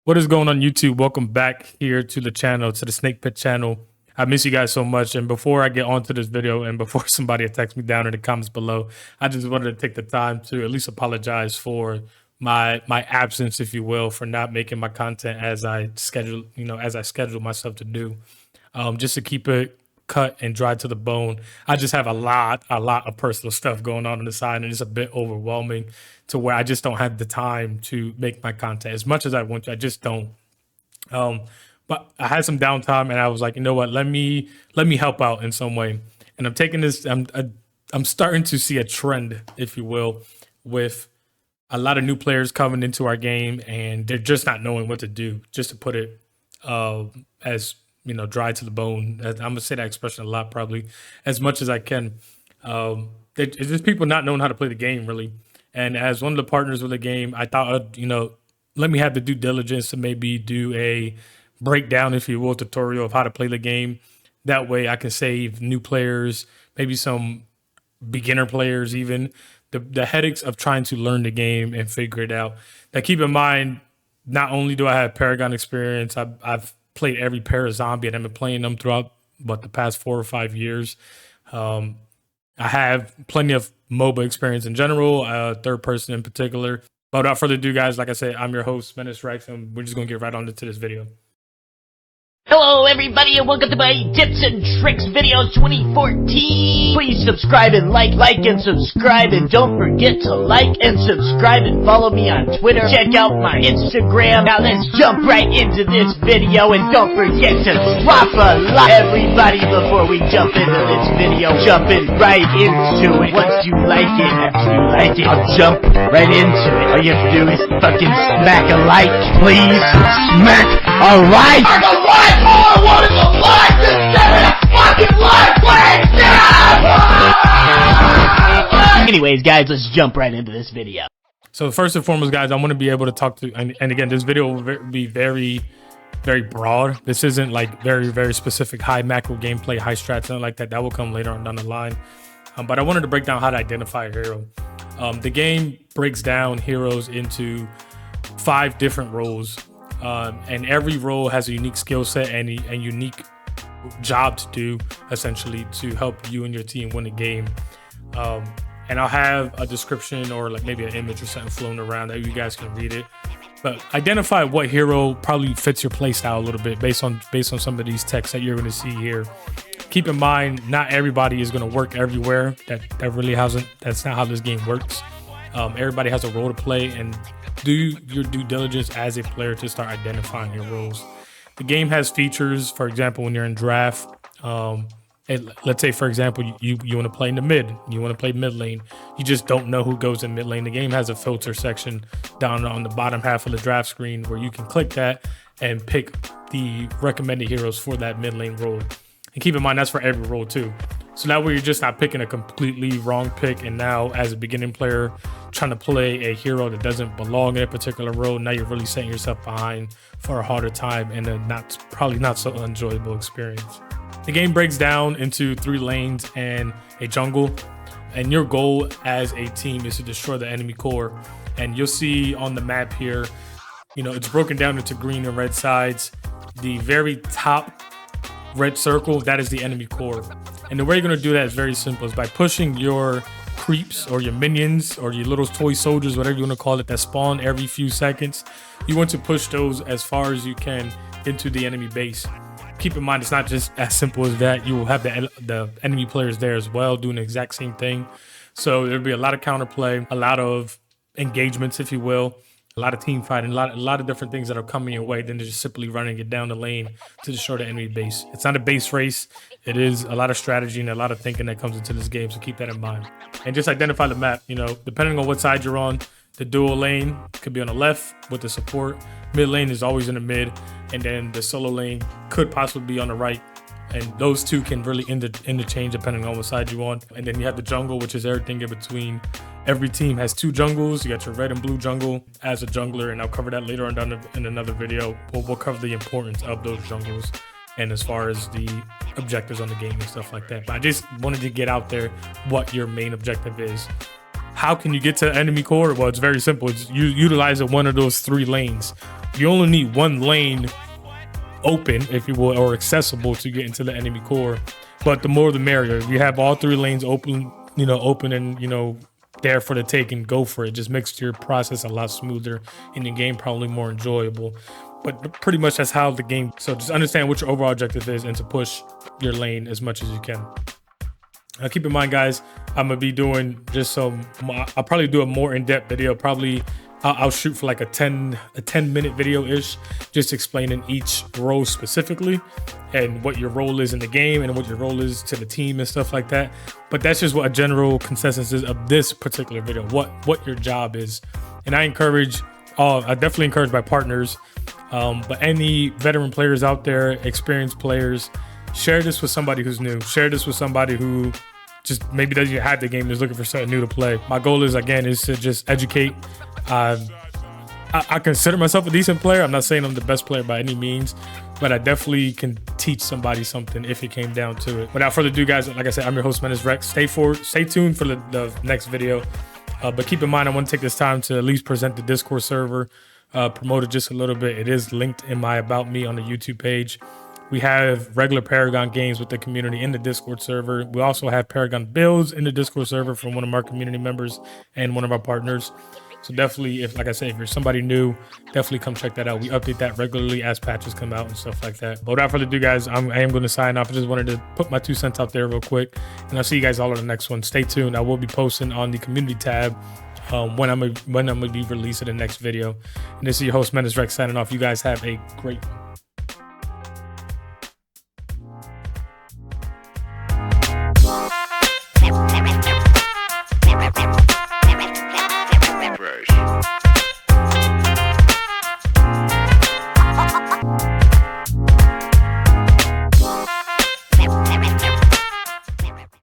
What is going on YouTube? Welcome back here to the channel, to the SnakePit channel. I miss you guys so much. And before I get onto this video and before somebody attacks me down in the comments below, I just wanted to take the time to at least apologize for my absence, if you will, for not making my content as I schedule myself to do. Just to keep it cut and dry to the bone. I just have a lot of personal stuff going on the side, and it's a bit overwhelming to where I just don't have the time to make my content as much as I want to. I just don't. But I had some downtime, and I was like, you know what? Let me help out in some way. And I'm taking this. I'm starting to see a trend, if you will, with a lot of new players coming into our game, and they're just not knowing what to do. Just to put it as dry to the bone. I'm gonna say that expression a lot, probably as much as I can. It's just people not knowing how to play the game, really. And as one of the partners with the game, I thought, let me have the due diligence to maybe do a breakdown, if you will, tutorial of how to play the game. That way I can save new players, maybe some beginner players, even the headaches of trying to learn the game and figure it out. Now, keep in mind, not only do I have Paragon experience, I've played every para-zombie, and I've been playing them throughout the past 4 or 5 years. I have plenty of MOBA experience in general, third person in particular. But without further ado, guys, like I said, I'm your host, MenaceWrecks, and we're just gonna get right on into this video. Hello everybody and welcome to my Tips and Tricks Videos 2014. Please subscribe and like and subscribe, and don't forget to like and subscribe and follow me on Twitter. Check out my Instagram. Now let's jump right into this video, and don't forget to drop a like. Everybody, before we jump into this video, jumping right into it. Once you like it, after you like it, I'll jump right into it. All you have to do is fucking smack a like, please. Smack a like! All I want is a like! Just give me a fucking like, please! Anyways, guys, let's jump right into this video. So first and foremost, guys, I want to be able to talk to, and again, this video will be very, very broad. This isn't like very specific high macro gameplay, high strats, something like that. That will come later on down the line. But I wanted to break down how to identify a hero. The game breaks down heroes into 5 different roles. And every role has a unique skill set and a unique job to do, essentially, to help you and your team win a game. And I'll have a description or like maybe an image or something floating around that you guys can read it. But identify what hero probably fits your playstyle a little bit based on some of these texts that you're going to see here. Keep in mind, not everybody is going to work everywhere. That's not how this game works. Everybody has a role to play, and do your due diligence as a player to start identifying your roles. The game has features. For example, when you're in draft, let's say, for example, you want to play in the mid, you want to play mid lane, you just don't know who goes in mid lane. The game has a filter section down on the bottom half of the draft screen where you can click that and pick the recommended heroes for that mid lane role. And keep in mind, that's for every role too. So that way you're just not picking a completely wrong pick, and now as a beginning player trying to play a hero that doesn't belong in a particular role, now you're really setting yourself behind for a harder time and a probably not so enjoyable experience. The game breaks down into 3 lanes and a jungle, and your goal as a team is to destroy the enemy core. And you'll see on the map here, it's broken down into green and red sides. The very top red circle, that is the enemy core. And the way you're going to do that is very simple. Is by pushing your creeps or your minions or your little toy soldiers, whatever you want to call it, that spawn every few seconds. You want to push those as far as you can into the enemy base. Keep in mind, it's not just as simple as that. You will have the enemy players there as well doing the exact same thing. So there'll be a lot of counterplay, a lot of engagements, if you will, a lot of team fighting, a lot of different things that are coming your way than just simply running it down the lane to destroy the enemy base. It's not a base race. It is a lot of strategy and a lot of thinking that comes into this game, so keep that in mind. And just identify the map, depending on what side you're on. The dual lane could be on the left with the support. Mid lane is always in the mid, and then the solo lane could possibly be on the right. And those two can really interchange depending on what side you on. And then you have the jungle, which is everything in between. Every team has 2 jungles. You got your red and blue jungle as a jungler, and I'll cover that later on down in another video. We'll cover the importance of those jungles and as far as the objectives on the game and stuff like that. But I just wanted to get out there what your main objective is. How can you get to the enemy core? Well, it's very simple. It's you utilizing one of those 3 lanes. You only need one lane open, if you will, or accessible to get into the enemy core. But the more the merrier. If you have all 3 lanes open, open and, there for the take, and go for it. Just makes your process a lot smoother and the game probably more enjoyable. But pretty much that's how the game. So just understand what your overall objective is and to push your lane as much as you can. Now keep in mind, guys, I'm gonna be doing just some. I'll probably do a more in-depth video. Probably I'll shoot for like a 10-minute video ish, just explaining each role specifically and what your role is in the game and what your role is to the team and stuff like that. But that's just what a general consensus is of this particular video, what your job is. And I definitely encourage my partners, but any veteran players out there, experienced players, share this with somebody who's new. Share this with somebody who just maybe doesn't have the game, is looking for something new to play. My goal is, again, is to just educate. I consider myself a decent player. I'm not saying I'm the best player by any means, but I definitely can teach somebody something if it came down to it. Without further ado, guys, like I said, I'm your host, MenaceWrecks. Stay tuned for the next video. But keep in mind, I want to take this time to at least present the Discord server, promote it just a little bit. It is linked in my About Me on the YouTube page. We have regular Paragon games with the community in the Discord server. We also have Paragon builds in the Discord server from one of our community members and one of our partners. So definitely, like I said, if you're somebody new, definitely come check that out. We update that regularly as patches come out and stuff like that. But without further ado, guys, I am going to sign off. I just wanted to put my 2 cents out there real quick, and I'll see you guys all on the next one. Stay tuned. I will be posting on the community tab when I'm gonna be releasing the next video. And this is your host, MenaceWrecks, signing off. You guys have a great one. Fresh.